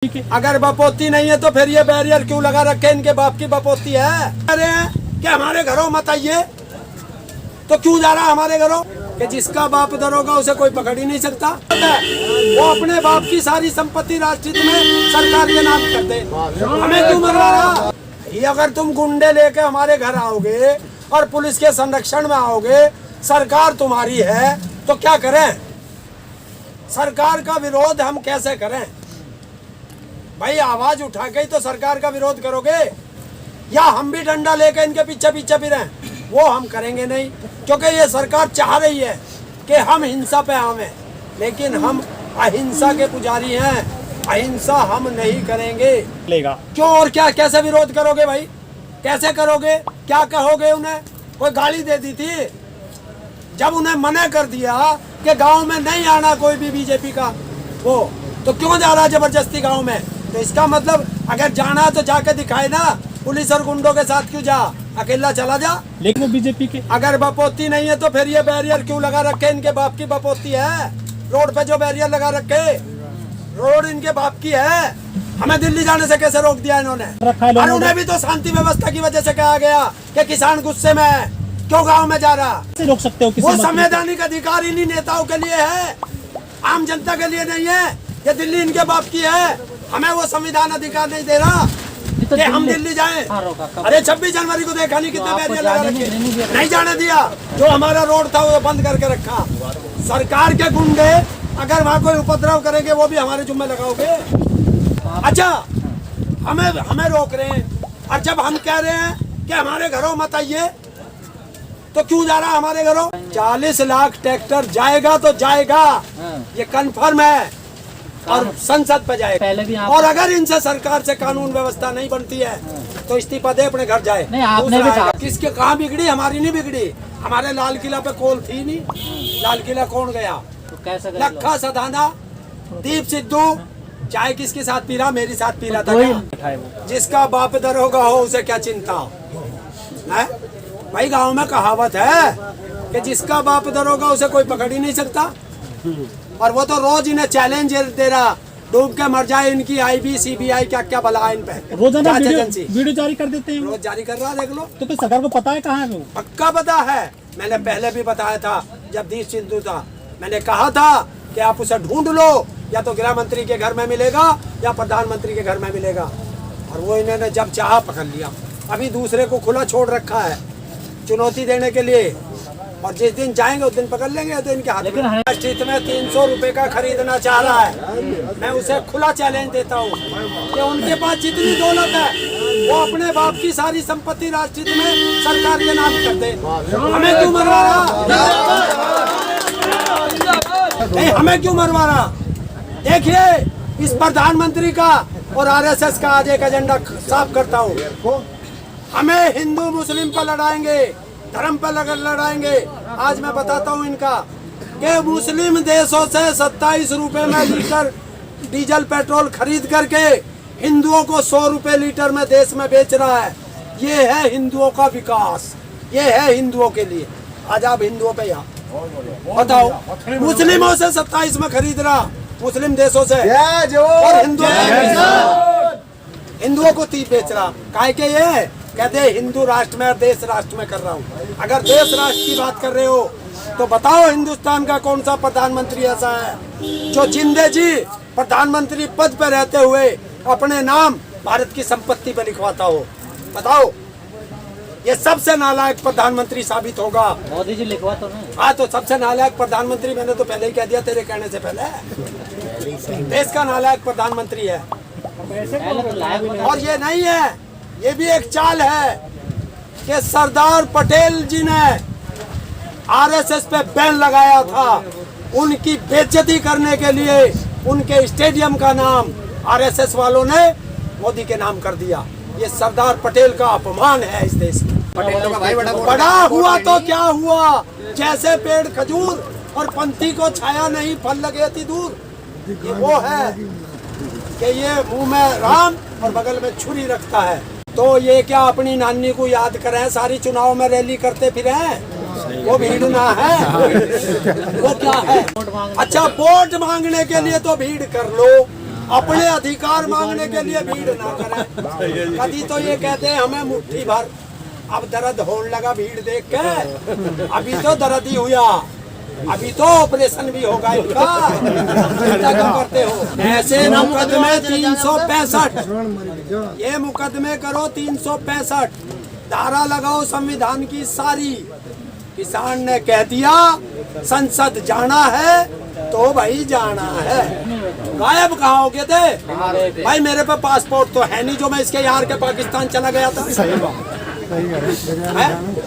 के। अगर बपोती नहीं है तो फिर ये बैरियर क्यों लगा रखे? इनके बाप की बपोती है। कह रहे हैं कि हमारे घरों मत आइए, तो क्यों जा रहा है हमारे घरों? कि जिसका बाप दरोगा उसे कोई पकड़ ही नहीं सकता। वो अपने बाप की सारी संपत्ति राष्ट्रहित में सरकार के नाम कर दे, हमें क्यों मरवा रहा? ये अगर तुम गुंडे लेके हमारे घर आओगे और पुलिस के संरक्षण में आओगे, सरकार तुम्हारी है, तो क्या करें? सरकार का विरोध हम कैसे करें भाई? आवाज उठा के ही तो सरकार का विरोध करोगे, या हम भी डंडा लेके इनके पीछे पीछे भी रहें? वो हम करेंगे नहीं, क्योंकि ये सरकार चाह रही है कि हम हिंसा पे आवें, लेकिन हम अहिंसा के पुजारी हैं, अहिंसा हम नहीं करेंगे। क्यों और क्या? कैसे विरोध करोगे भाई? कैसे करोगे? क्या कहोगे उन्हें? कोई गाली दे दी थी जब उन्हें मना कर दिया कि गांव में नहीं आना कोई भी बीजेपी का, वो तो क्यों जा रहा जबरदस्ती गांव में? तो इसका मतलब अगर जाना है तो जाके दिखाए ना, पुलिस और गुंडों के साथ क्यों जा? अकेला चला जा। लेकिन वो बीजेपी के। अगर बपोती नहीं है तो फिर ये बैरियर क्यों लगा रखे? इनके बाप की बपोती है। रोड पे जो बैरियर लगा रखे, रोड इनके बाप की है। हमें दिल्ली जाने से कैसे रोक दिया इन्होंने? और उन्हें भी तो शांति व्यवस्था की वजह से कहा गया कि किसान गुस्से में है, क्यों गांव में जा रहा? रोक सकते हो? वो संवैधानिक अधिकार इन्हीं नेताओं के लिए है, आम जनता के लिए नहीं है। ये दिल्ली इनके बाप की है, हमें वो संविधान अधिकार नहीं दे रहा कि हम दिल्ली जाएं। अरे 26 जनवरी को देखा नहीं कितने बैरियर लगा रखे, नहीं जाने दिया। जो हमारा रोड था वो बंद करके रखा। सरकार के गुंडे अगर वहाँ कोई उपद्रव करेंगे वो भी हमारे जुम्मे लगाओगे? अच्छा, हमें रोक रहे हैं, और जब हम कह रहे हैं कि हमारे घरों मत आइए, तो क्यों जा रहा है हमारे घरों? 40 लाख ट्रैक्टर जाएगा तो जाएगा, ये कन्फर्म है, और संसद पे जाएगा। और अगर इनसे सरकार से कानून व्यवस्था नहीं बनती है तो इस्तीफा दे, अपने घर जाए। नहीं, आपने भी कहा। किसके कहाँ बिगड़ी? हमारी नहीं बिगड़ी। हमारे लाल किला पे कॉल थी नहीं। लाल किला कौन गया? तो लखा सदाना, दीप सिद्धू, चाय किसके साथ पी रहा? मेरी साथ पी रहा था क्या? जिसका बाप दरोगा हो उसे क्या चिंता है भाई? गांव में कहावत है कि जिसका बाप दरोगा उसे कोई पकड़ ही नहीं सकता। और वो तो रोज इन्हें चैलेंज दे रहा, डूब के मर जाए इनकी IB CBI क्या क्या बला इन पे। रोजाना वीडियो जारी कर देते हैं। रोज जारी कर रहा, देख लो। तो फिर सरकार को पता है कहाँ है वो? पक्का पता है। मैंने पहले भी बताया था, जब दीप सिद्धू था, मैंने कहा था कि आप उसे ढूंढ लो, या तो गृह मंत्री के घर में मिलेगा या प्रधानमंत्री के घर में मिलेगा। और वो इन्होंने जब चाहा पकड़ लिया। अभी दूसरे को खुला छोड़ रखा है चुनौती देने के लिए, और जिस दिन जाएंगे उस दिन पकड़ लेंगे। तो इनके हाथ में राष्ट्रहित में 300 रुपए का खरीदना चाह रहा है, मैं उसे खुला चैलेंज देता हूँ कि उनके पास जितनी दौलत है वो अपने बाप की सारी संपत्ति राष्ट्रहित में सरकार के नाम कर दे, हमें क्यों मरवा रहा? नहीं, हमें क्यों मरवा रहा? देखिए, इस प्रधानमंत्री का और RSS का आज एक एजेंडा साफ करता हूँ। हमें हिंदू मुस्लिम पर लड़ाएंगे, धर्म पर लड़ाएंगे। आज मैं बताता हूँ इनका कि मुस्लिम देशों से 27 रुपए में लीटर डीजल पेट्रोल खरीद करके हिंदुओं को 100 रुपए लीटर में देश में बेच रहा है। ये है हिंदुओं का विकास, ये है हिंदुओं के लिए। आज आप हिंदुओं पे यहाँ बताओ, मुस्लिमों से 27 में खरीद रहा, मुस्लिम देशों से, और हिंदुओं को 30 बेच रहा। काहे के? ये कहते हिंदू राष्ट्र में और देश राष्ट्र में कर रहा हूँ। अगर देश राष्ट्र की बात कर रहे हो तो बताओ हिंदुस्तान का कौन सा प्रधानमंत्री ऐसा है जो जिंदे जी प्रधानमंत्री पद पर रहते हुए अपने नाम भारत की संपत्ति पर लिखवाता हो? बताओ। ये सबसे नालायक प्रधानमंत्री साबित होगा। मोदी जी लिखवा तो नहीं। हाँ, तो सबसे नालायक प्रधानमंत्री मैंने तो पहले ही कह दिया तेरे कहने से पहले। देश का नालायक प्रधानमंत्री है। और ये नहीं है, ये भी एक चाल है कि सरदार पटेल जी ने RSS पे बैन लगाया था, उनकी बेइज्जती करने के लिए उनके स्टेडियम का नाम RSS वालों ने मोदी के नाम कर दिया। ये सरदार पटेल का अपमान है इस देश में। पटेल का भाई बड़ा हुआ तो क्या हुआ? जैसे पेड़ खजूर और पंथी को छाया नहीं, फल लगे अति दूर। ये वो है कि ये मुंह में राम और बगल में छुरी रखता है। तो ये क्या अपनी नानी को याद करें, सारी चुनाव में रैली करते फिरे हैं? वो भीड़ ना है, वो क्या है? अच्छा, वोट मांगने के लिए तो भीड़ कर लो, अपने अधिकार मांगने के लिए भीड़ ना करें। कभी तो ये कहते हैं हमें मुट्ठी भर, अब दर्द होने लगा भीड़ देख के। अभी तो दर्द ही हुआ, अभी तो ऑपरेशन भी होगा इनका। चिंता क्यों करते हो? ऐसे मुकदमे 365, ये मुकदमे करो 365, धारा लगाओ संविधान की सारी। किसान ने कह दिया संसद जाना है तो भाई जाना है। गायब कहाँ हो गए थे भाई? मेरे पे पासपोर्ट तो है नहीं जो मैं इसके यार के पाकिस्तान चला गया था।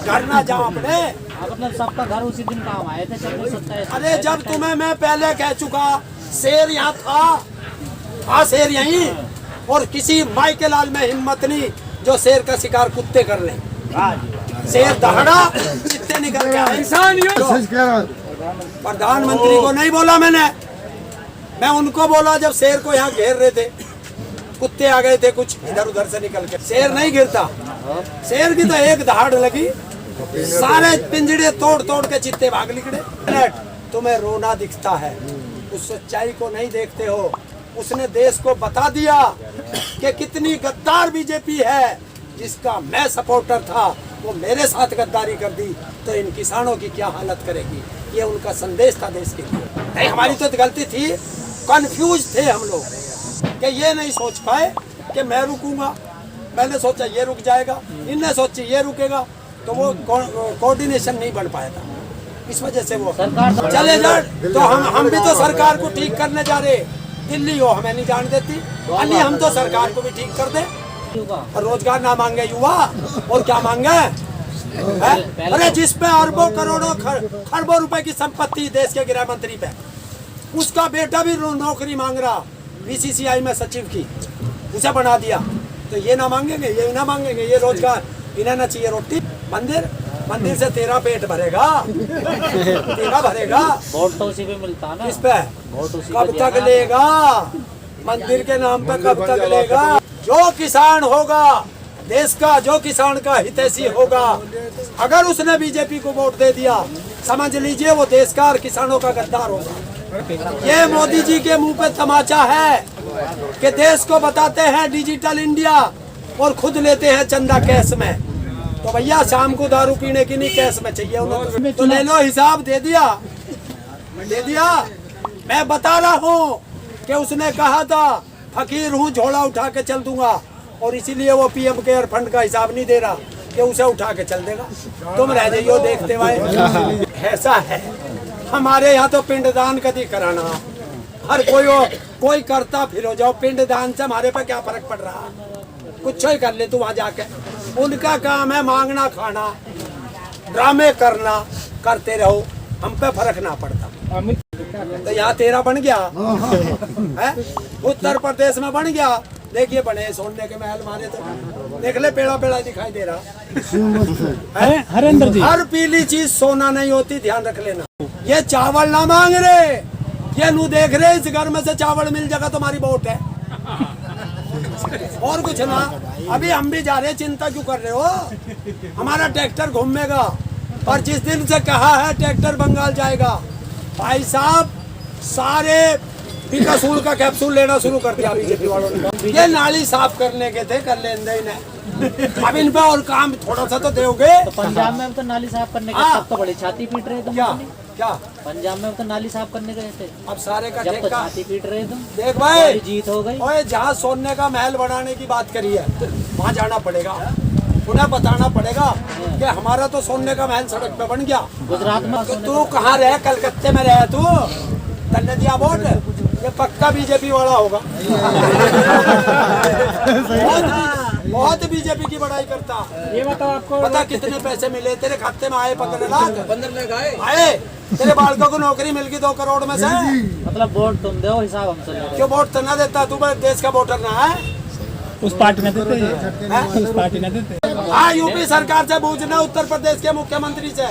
करना जाओ अपने, मतलब सबका घर उसी दिन काम आए थे। अरे जब तुम्हें मैं पहले कह चुका शेर यहाँ था शेर यहीं, और किसी माई के लाल में हिम्मत नहीं जो शेर का शिकार कुत्ते कर ले। शेर दहाड़ा कितने निकल गया इंसान। प्रधानमंत्री को नहीं बोला मैंने, मैं उनको बोला जब शेर को यहाँ घेर रहे थे, कुत्ते आ गए थे कुछ इधर उधर से निकल के। शेर नहीं गिरता, शेर की तो एक दहाड़ लगी, सारे पिंजड़े तोड़ तोड़ के चित्ते भाग निकले। तुम्हें रोना दिखता है, उस सच्चाई को नहीं देखते हो। उसने देश को बता दिया कि कितनी गद्दार बीजेपी है। जिसका मैं सपोर्टर था वो मेरे साथ गद्दारी कर दी, तो इन किसानों की क्या हालत करेगी। ये उनका संदेश था देश के लिए। नहीं, हमारी तो गलती थी, कंफ्यूज थे हम लोग कि ये नहीं सोच पाए कि मैं रुकूंगा। मैंने सोचा ये रुक जाएगा, इनने सोची ये रुकेगा, तो वो कोऑर्डिनेशन नहीं बन पाया था। इस वजह से वो चले जाए। तो हम भी तो सरकार को ठीक करने जा रहे। दिल्ली हो हमें नहीं जान देती, अन्य हम तो सरकार को भी ठीक कर दे। रोजगार ना मांगे युवा, और क्या मांगे? अरे जिसपे अरबों करोड़ों खरबों रुपए की संपत्ति देश के गृह मंत्री पे, उसका बेटा भी नौकरी मांग रहा बीसीसीआई में सचिव की, उसे बना दिया। तो ये ना मांगेंगे, ये ना मांगेंगे, ये रोजगार इन्हें ना चाहिए। रोटी मंदिर से तेरा पेट भरेगा, तेरा भरेगा। वोट तो उसी पे मिलता है ना। इस पे कब तक लेगा? मंदिर के नाम पे कब तक लेगा? जो किसान होगा देश का, जो किसान का हितैषी होगा, अगर उसने बीजेपी को वोट दे दिया, समझ लीजिए वो देश का और किसानों का गद्दार होगा। ये मोदी जी के मुंह पे तमाचा है कि देश को बताते हैं डिजिटल इंडिया और खुद लेते हैं चंदा कैश में। तो भैया शाम को दारू पीने की नहीं, कैश में चाहिए उन्हें, तो ले लो। हिसाब दे दिया। मैं बता रहा हूँ कि उसने कहा था फकीर हूँ झोला उठा के चल दूंगा, और इसीलिए वो पीएम केयर फंड का हिसाब नहीं दे रहा कि उसे उठा के चल देगा। तुम रह जाइयो देखते हुए। ऐसा है हमारे यहाँ तो पिंडदान कभी कराना, हर कोई करता फिर हो जाओ। पिंडदान से हमारे पे क्या फर्क पड़ रहा? कुछ ही कर ले तू वहाँ जाके। उनका काम है मांगना खाना, ड्रामे करना, करते रहो, हम पे फर्क ना पड़ता। तो यहाँ तेरा बन गया है, उत्तर प्रदेश में बन गया। देखिए बने सोने के महल मारे, तो देख ले पेड़ा पेड़ा दिखाई दे रहा है। हरेंद्र जी, हर पीली चीज सोना नहीं होती, ध्यान रख लेना। ये चावल ना मांग रहे, ये नू देख रहे इस घर में से चावल मिल जाएगा तुम्हारी वोट है, और कुछ ना। अभी हम भी जा रहे, चिंता क्यों कर रहे हो? हमारा ट्रैक्टर घूमेगा, और जिस दिन से कहा है ट्रैक्टर बंगाल जाएगा, भाई साहब सारे पिकासूल का कैप्सूल लेना शुरू कर दिया बीजेपी वालों ने। ये नाली साफ करने के थे, कर लेंगे इन्हें। अब इन पे और काम थोड़ा सा तो दोगे। तो पंजाब में तो नाली साफ करने के तब तो बड़ी छाती पीट रहे तुम। क्या पंजाब में तो नाली साफ करने गए थे, अब सारे का जब तो छाती पीट रहे तुम। देख भाई जीत हो गई। ओए जहाँ सोने का महल बनाने की बात करी है वहाँ जाना पड़ेगा, उन्हें बताना पड़ेगा कि हमारा तो सोने का महल सड़क पे बन गया। गुजरात में तो तू कहाँ रहे? कलकत्ते में रहे तू, तन्ने दिया वोट। ये पक्का बीजेपी वाला होगा। बहुत बीजेपी की बड़ाई करता। ये बताओ आपको पता कितने पैसे मिले तेरे खाते में? आए 15 लाख आए। तेरे बालकों को नौकरी मिल गई 2 करोड़ में से। मतलब वोट तुम दो, हिसाब हमसे लो। क्यों वोट तो ना देता? तू देश का वोटर ना है। उस पार्टी ने देते, उस पार्टी ने देते। हाँ, यूपी सरकार से पूछना, उत्तर प्रदेश के मुख्यमंत्री से,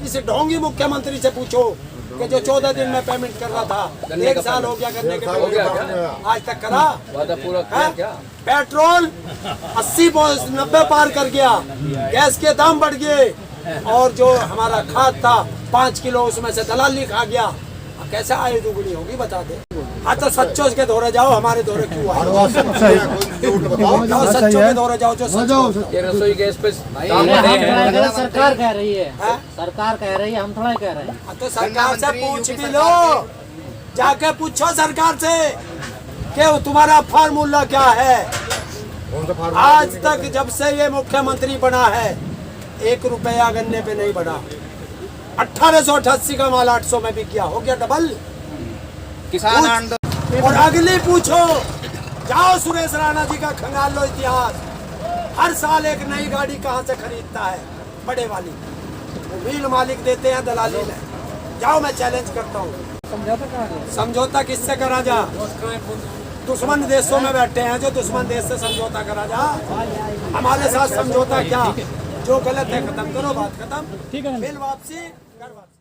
इस ढोंगी मुख्यमंत्री से पूछो कि जो 14 दिन में पेमेंट कर रहा था, 1 साल हो गया करने के, आज तक करा? पेट्रोल 80-90 पार कर गया, गैस के दाम बढ़ गए, और जो हमारा खाद था 5 किलो उसमें से दलाली खा गया। कैसे आय दुगनी होगी बता दे। हाँ तो सच्चों के दौरे जाओ, हमारे दौरे क्यों आए? जाओ सच्चों के दौरे जाओ, जो सच ये रसोई गैस पे सरकार कह रही है, है। सरकार कह रही है, हम थोड़ा कह रहे हैं। हाँ तो सरकार से पूछ भी लो, जाके पूछो सरकार से कि तुम्हारा फार्मूला क्या है। आज तक जब से ये मुख्यमंत्री बना है 1 रुपया गन्ने पे नहीं बढ़ा। 1888 का माल 800 में बिक गया, हो गया डबल। किसान आंदोलन और अगली पूछो, जाओ सुरेश राणा जी का खंगाल लो इतिहास। हर साल एक नई गाड़ी कहाँ से खरीदता है? बड़े वाली, वो मिल मालिक देते हैं, दलाली में। जाओ, मैं चैलेंज करता हूँ। समझौता किससे करा जा? दुश्मन देशों में बैठे हैं, जो दुश्मन देश से समझौता करा जा। हमारे साथ समझौता क्या? जो गलत है खत्म करो, बात खत्म। ठीक है। बिल वापसी, कर वापसी।